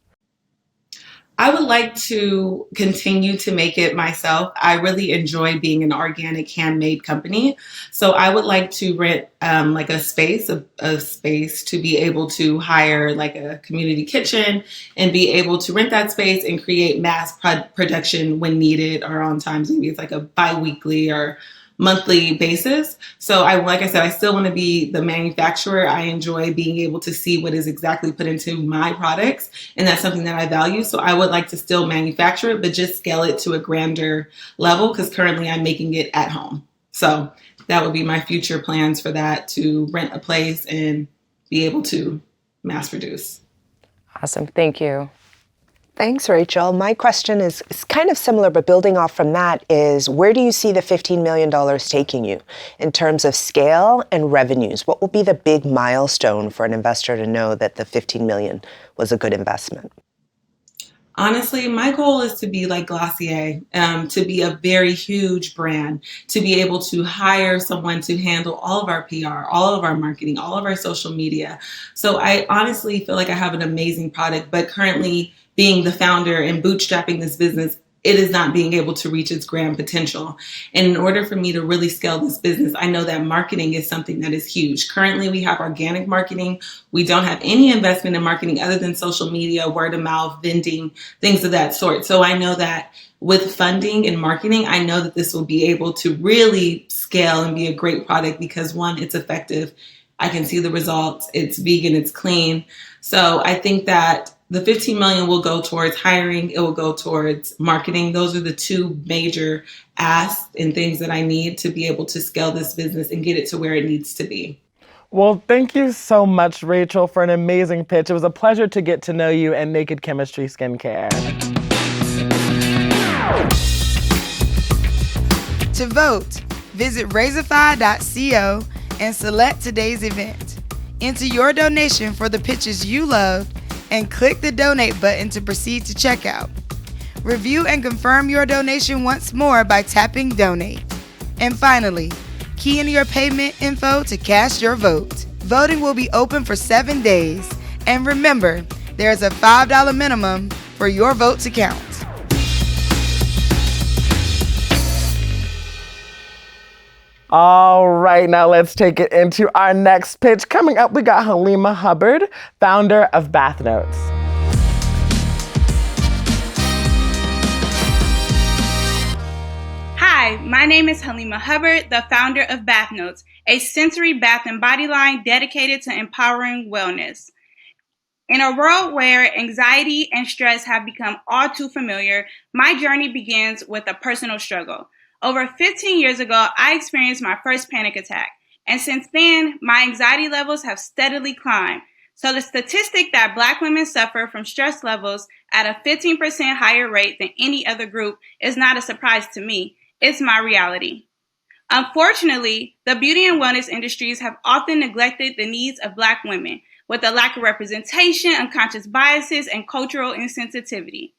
I would like to continue to make it myself. I really enjoy being an organic handmade company. So I would like to rent like a space to be able to hire like a community kitchen and be able to rent that space and create mass production when needed or on times. Maybe it's like a bi-weekly or monthly basis. So like I said, I still want to be the manufacturer. I enjoy being able to see what is exactly put into my products. And that's something that I value. So I would like to still manufacture it, but just scale it to a grander level because currently I'm making it at home. So that would be my future plans for that, to rent a place and be able to mass produce. Awesome. Thank you. Thanks, Rachel. My question is kind of similar, but building off from that is, where do you see the $15 million taking you in terms of scale and revenues? What will be the big milestone for an investor to know that the $15 million was a good investment? Honestly, my goal is to be like Glossier, to be a very huge brand, to be able to hire someone to handle all of our PR, all of our marketing, all of our social media. So I honestly feel like I have an amazing product, but currently being the founder and bootstrapping this business, it is not being able to reach its grand potential. And in order for me to really scale this business, I know that marketing is something that is huge. Currently, we have organic marketing. We don't have any investment in marketing other than social media, word of mouth, vending, things of that sort. So I know that with funding and marketing, I know that this will be able to really scale and be a great product because, one, it's effective. I can see the results. It's vegan, it's clean. So I think that the $15 million will go towards hiring. It will go towards marketing. Those are the 2 major asks and things that I need to be able to scale this business and get it to where it needs to be. Well, thank you so much, Rachel, for an amazing pitch. It was a pleasure to get to know you and Naked Chemistry Skincare. To vote, visit Razorfy.co and select today's event. Enter your donation for the pitches you loved and click the donate button to proceed to checkout. Review and confirm your donation once more by tapping donate. And finally, key in your payment info to cast your vote. Voting will be open for 7 days. And remember, there is a $5 minimum for your vote to count. All right, now let's take it into our next pitch. Coming up, we got Halima Hubbard, founder of Bath Notes. Hi, my name is Halima Hubbard, the founder of Bath Notes, a sensory bath and body line dedicated to empowering wellness. In a world where anxiety and stress have become all too familiar, my journey begins with a personal struggle. Over 15 years ago, I experienced my first panic attack, and since then, my anxiety levels have steadily climbed. So the statistic that Black women suffer from stress levels at a 15% higher rate than any other group is not a surprise to me. It's my reality. Unfortunately, the beauty and wellness industries have often neglected the needs of Black women, with a lack of representation, unconscious biases, and cultural insensitivity.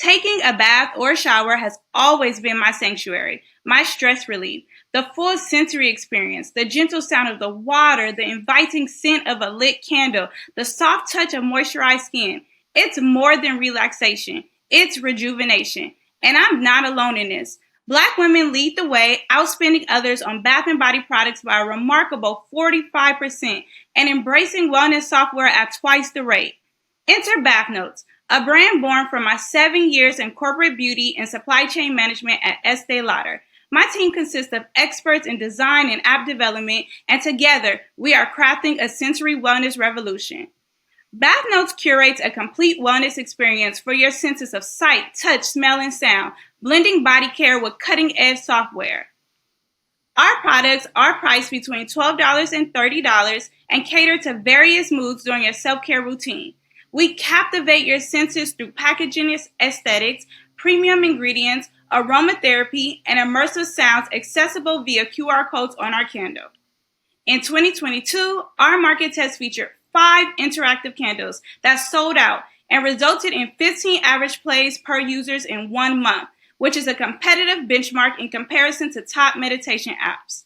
Taking a bath or shower has always been my sanctuary, my stress relief. The full sensory experience, the gentle sound of the water, the inviting scent of a lit candle, the soft touch of moisturized skin. It's more than relaxation. It's rejuvenation. And I'm not alone in this. Black women lead the way, outspending others on bath and body products by a remarkable 45% and embracing wellness software at twice the rate. Enter Bath Notes, a brand born from my 7 years in corporate beauty and supply chain management at Estee Lauder. My team consists of experts in design and app development, and together we are crafting a sensory wellness revolution. Bath Notes curates a complete wellness experience for your senses of sight, touch, smell, and sound, blending body care with cutting-edge software. Our products are priced between $12 and $30 and cater to various moods during your self-care routine. We captivate your senses through packaging aesthetics, premium ingredients, aromatherapy, and immersive sounds accessible via QR codes on our candle. In 2022, our market test featured 5 interactive candles that sold out and resulted in 15 average plays per users in 1 month, which is a competitive benchmark in comparison to top meditation apps.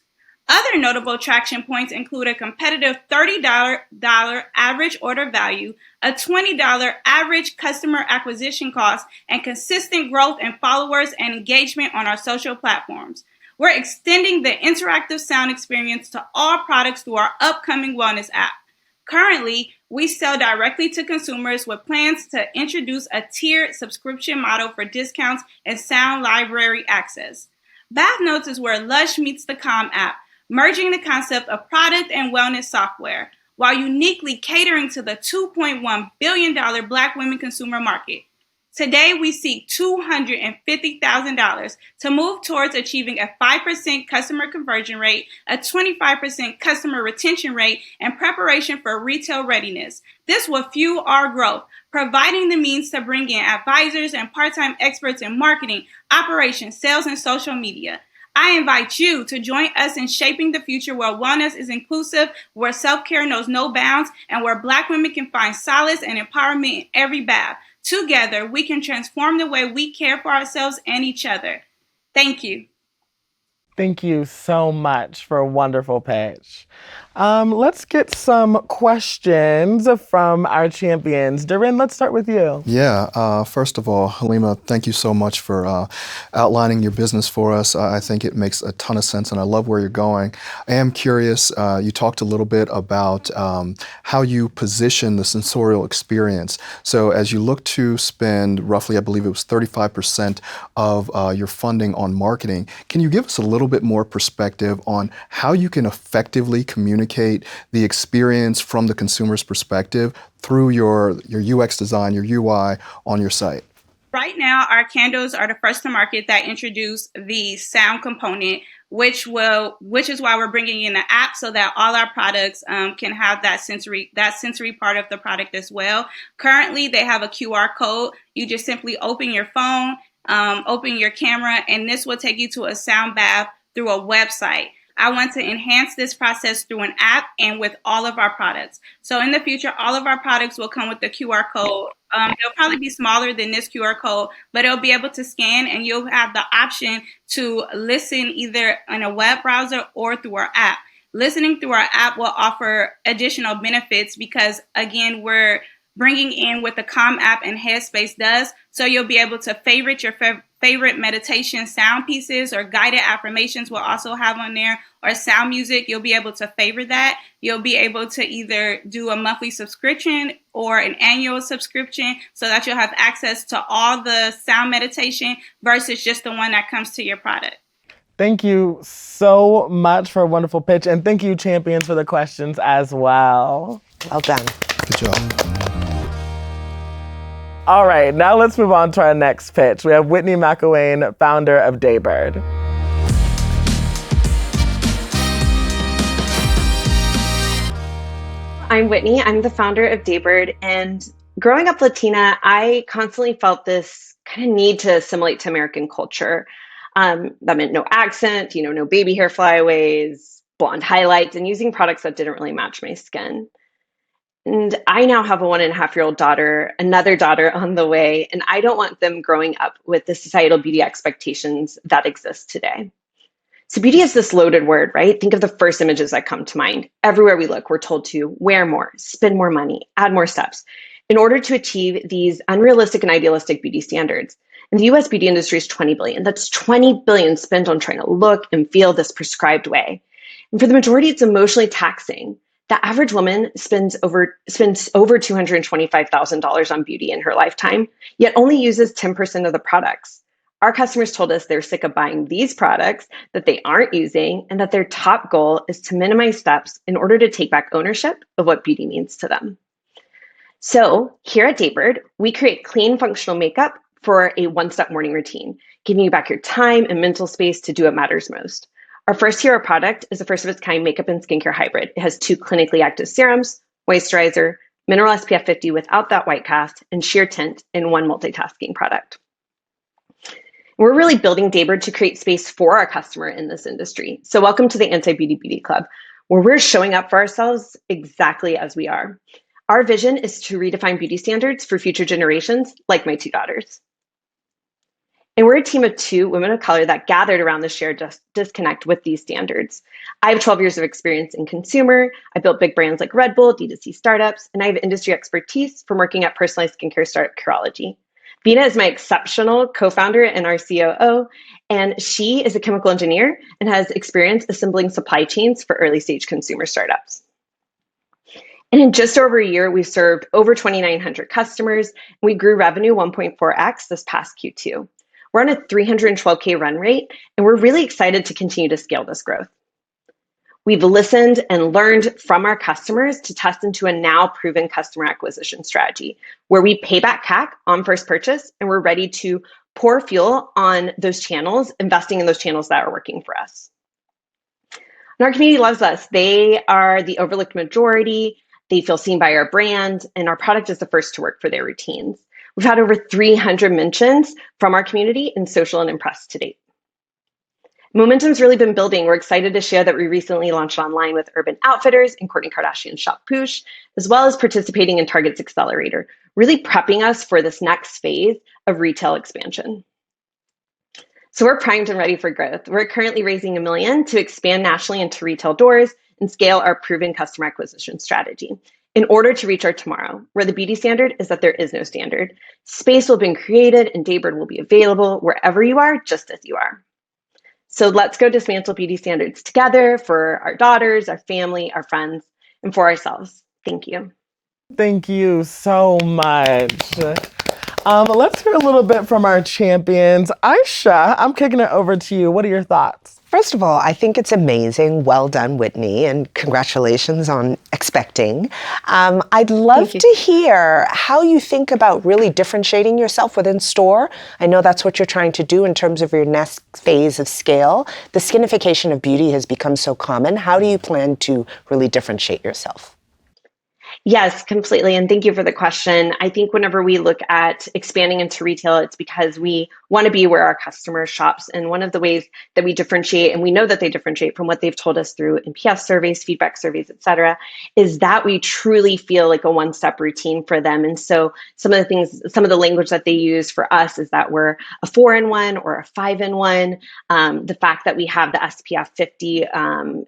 Other notable traction points include a competitive $30 average order value, a $20 average customer acquisition cost, and consistent growth in followers and engagement on our social platforms. We're extending the interactive sound experience to all products through our upcoming wellness app. Currently, we sell directly to consumers with plans to introduce a tiered subscription model for discounts and sound library access. Bath Notes is where Lush meets the Calm app, merging the concept of product and wellness software, while uniquely catering to the $2.1 billion Black women consumer market. Today, we seek $250,000 to move towards achieving a 5% customer conversion rate, a 25% customer retention rate, and preparation for retail readiness. This will fuel our growth, providing the means to bring in advisors and part-time experts in marketing, operations, sales, and social media. I invite you to join us in shaping the future where wellness is inclusive, where self-care knows no bounds, and where Black women can find solace and empowerment in every bath. Together, we can transform the way we care for ourselves and each other. Thank you. Thank you so much for a wonderful pitch. Let's get some questions from our champions. Darren, let's start with you. Yeah, first of all, Halima, thank you so much for outlining your business for us. I think it makes a ton of sense and I love where you're going. I am curious, you talked a little bit about how you position the sensorial experience. So as you look to spend roughly, I believe it was 35% of your funding on marketing, can you give us a little bit more perspective on how you can effectively communicate the experience from the consumer's perspective through your UX design, your UI on your site? Right now, our candles are the first to market that introduce the sound component, which is why we're bringing in the app so that all our products can have that sensory part of the product as well. Currently, they have a QR code. You just simply open your phone, open your camera, and this will take you to a sound bath through a website. I want to enhance this process through an app and with all of our products. So in the future, all of our products will come with the QR code. They'll probably be smaller than this QR code, but it'll be able to scan and you'll have the option to listen either in a web browser or through our app. Listening through our app will offer additional benefits because, again, we're bringing in what the Calm app and Headspace does. So you'll be able to favorite your favorite meditation sound pieces or guided affirmations we'll also have on there, or sound music. You'll be able to favorite that. You'll be able to either do a monthly subscription or an annual subscription so that you'll have access to all the sound meditation versus just the one that comes to your product. Thank you so much for a wonderful pitch. And thank you, champions, for the questions as well. Well done. Good job. All right, now let's move on to our next pitch. We have Whitney McElwain, founder of Dbird. I'm Whitney. I'm the founder of Dbird. And growing up Latina, I constantly felt this kind of need to assimilate to American culture. That meant no accent, no baby hair flyaways, blonde highlights, and using products that didn't really match my skin. And I now have a 1.5-year-old daughter, another daughter on the way, and I don't want them growing up with the societal beauty expectations that exist today. So beauty is this loaded word, right? Think of the first images that come to mind. Everywhere we look, we're told to wear more, spend more money, add more steps. in order to achieve these unrealistic and idealistic beauty standards. And the US beauty industry is $20 billion. That's $20 billion spent on trying to look and feel this prescribed way. And for the majority, it's emotionally taxing. The average woman spends over $225,000 on beauty in her lifetime, yet only uses 10% of the products. Our customers told us they're sick of buying these products that they aren't using, and that their top goal is to minimize steps in order to take back ownership of what beauty means to them. So here at Dbird, we create clean, functional makeup for a one-step morning routine, giving you back your time and mental space to do what matters most. Our first hero product is a first of its kind makeup and skincare hybrid. It has 2 clinically active serums, moisturizer, mineral SPF 50 without that white cast, and sheer tint in one multitasking product. We're really building Dbird to create space for our customer in this industry. So welcome to the Anti-Beauty Beauty Club, where we're showing up for ourselves exactly as we are. Our vision is to redefine beauty standards for future generations, like my 2 daughters. And we're a team of 2 women of color that gathered around the shared disconnect with these standards. I have 12 years of experience in consumer. I built big brands like Red Bull, D2C startups, and I have industry expertise from working at personalized skincare startup Curology. Vina is my exceptional co-founder and our COO, and she is a chemical engineer and has experience assembling supply chains for early stage consumer startups. And in just over a year, we've served over 2,900 customers. And we grew revenue 1.4x this past Q2. We're on a 312K run rate, and we're really excited to continue to scale this growth. We've listened and learned from our customers to test into a now proven customer acquisition strategy where we pay back CAC on first purchase, and we're ready to pour fuel on those channels, investing in those channels that are working for us. And our community loves us. They are the overlooked majority. They feel seen by our brand, and our product is the first to work for their routines. We've had over 300 mentions from our community in social and in press to date. Momentum's really been building. We're excited to share that we recently launched online with Urban Outfitters and Kourtney Kardashian's Shop Poosh, as well as participating in Target's Accelerator, really prepping us for this next phase of retail expansion. So we're primed and ready for growth. We're currently raising $1 million to expand nationally into retail doors and scale our proven customer acquisition strategy in order to reach our tomorrow, where the beauty standard is that there is no standard. Space will have been created and Dbird will be available wherever you are, just as you are. So let's go dismantle beauty standards together for our daughters, our family, our friends, and for ourselves. Thank you. Thank you so much. Let's hear a little bit from our champions. Aisha, I'm kicking it over to you. What are your thoughts? First of all, I think it's amazing. Well done, Whitney, and congratulations on expecting. I'd love to hear how you think about really differentiating yourself within store. I know that's what you're trying to do in terms of your next phase of scale. The skinification of beauty has become so common. How do you plan to really differentiate yourself? Yes, completely. And thank you for the question. I think whenever we look at expanding into retail, it's because we want to be where our customer shops. And one of the ways that we differentiate, and we know that they differentiate from what they've told us through NPS surveys, feedback surveys, et cetera, is that we truly feel like a one-step routine for them. And so some of the language that they use for us is that we're a 4-in-1 or a 5-in-1. The fact that we have the SPF 50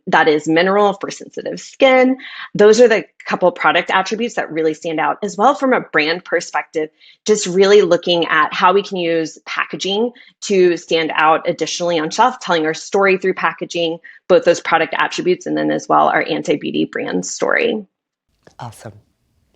that is mineral for sensitive skin. Those are the couple of product attributes that really stand out, as well from a brand perspective, just really looking at how we can use packaging to stand out additionally on shelf, telling our story through packaging, both those product attributes and then as well our anti-beauty brand story. Awesome.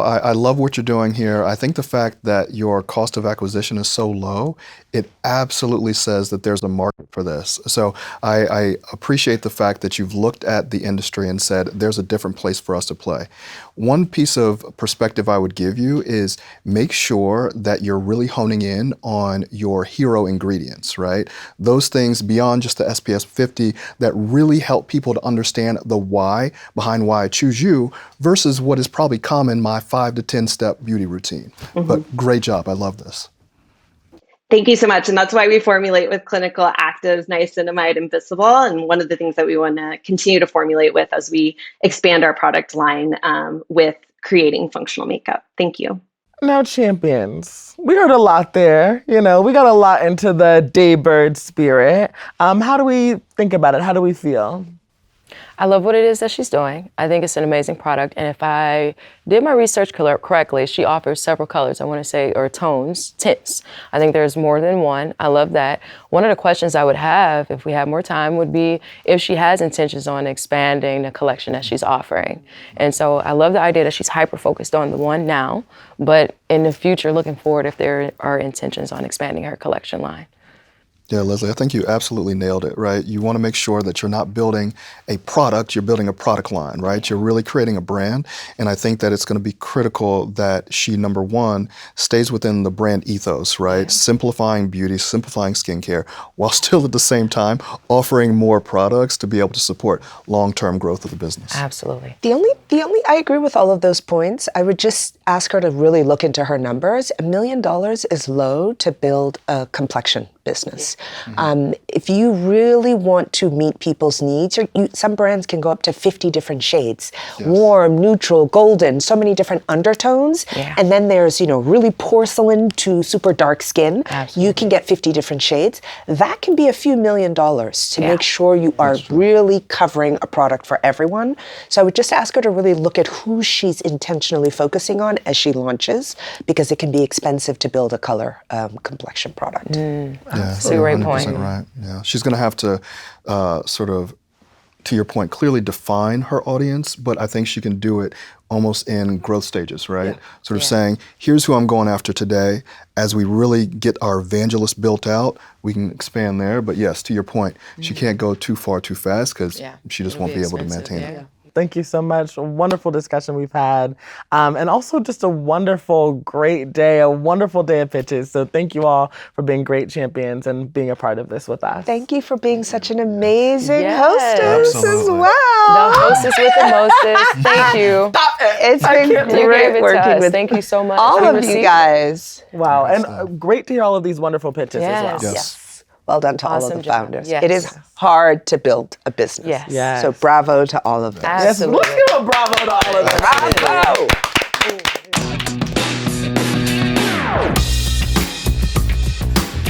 I love what you're doing here. I think the fact that your cost of acquisition is so low, it absolutely says that there's a market for this. So I appreciate the fact that you've looked at the industry and said there's a different place for us to play. One piece of perspective I would give you is make sure that you're really honing in on your hero ingredients, right? Those things beyond just the SPF 50 that really help people to understand the why behind why I choose you versus what is probably common, my 5 to 10 step beauty routine. But great job. I love this. Thank you so much. And that's why we formulate with clinical actives, niacinamide, and visible. And one of the things that we want to continue to formulate with as we expand our product line with creating functional makeup. Thank you. Now, champions, we heard a lot there. You know, we got a lot into the Dbird spirit. How do we think about it? How do we feel? I love what it is that she's doing. I think it's an amazing product. And if I did my research correctly, she offers several colors, I want to say, or tones, tints. I think there's more than one. I love that. One of the questions I would have, if we had more time, would be if she has intentions on expanding the collection that she's offering. And so I love the idea that she's hyper-focused on the one now, but in the future, looking forward if there are intentions on expanding her collection line. Yeah, Leslie, I think you absolutely nailed it, right? You want to make sure that you're not building a product, you're building a product line, right? You're really creating a brand. And I think that it's going to be critical that she, number one, stays within the brand ethos, right? Yeah. Simplifying beauty, simplifying skincare, while still at the same time offering more products to be able to support long-term growth of the business. Absolutely. The only, I agree with all of those points. I would just ask her to really look into her numbers. $1 million is low to build a complexion business. Mm-hmm. If you really want to meet people's needs, some brands can go up to 50 different shades, yes. Warm, neutral, golden, so many different undertones. Yeah. And then there's, really porcelain to super dark skin. Absolutely. You can get 50 different shades. That can be a few $1 million to make sure you are really covering a product for everyone. So I would just ask her to really look at who she's intentionally focusing on as she launches, because it can be expensive to build a color complexion product. Yeah, that's a great point. Right. Yeah, she's going to have to sort of, to your point, clearly define her audience, but I think she can do it almost in growth stages, right? Yeah. Sort of saying, here's who I'm going after today. As we really get our evangelist built out, we can expand there. But yes, to your point, she can't go too far too fast because she just won't be able to maintain it. Thank you so much. A wonderful discussion we've had. And also just a wonderful, great day, a wonderful day of pitches. So thank you all for being great champions and being a part of this with us. Thank you for being such an amazing hostess as well. The hostess with the mostest. Thank you. It's been great working with Thank you so much. all of you guys. Wow. And great to hear all of these wonderful pitches as well. Yes. Well done to all of the founders. Yes. It is hard to build a business. Yes. So bravo to all of them. Absolutely. Let's give a bravo to all of them. Bravo!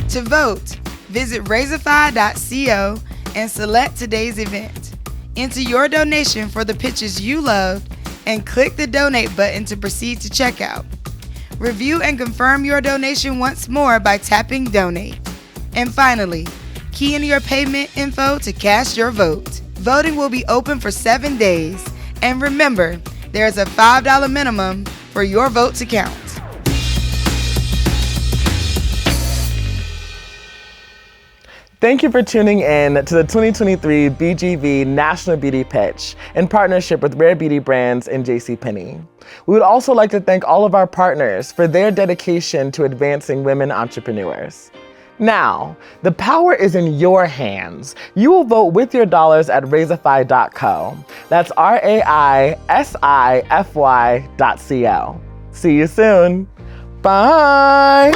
To vote, visit Razorfy.co and select today's event. Enter your donation for the pitches you loved and click the donate button to proceed to checkout. Review and confirm your donation once more by tapping donate. And finally, key in your payment info to cast your vote. Voting will be open for 7 days. And remember, there's a $5 minimum for your vote to count. Thank you for tuning in to the 2023 BGV National Beauty Pitch in partnership with Rare Beauty Brands and JCPenney. We would also like to thank all of our partners for their dedication to advancing women entrepreneurs. Now, the power is in your hands. You will vote with your dollars at Razorfy.co. That's RAISIFY.co. See you soon. Bye.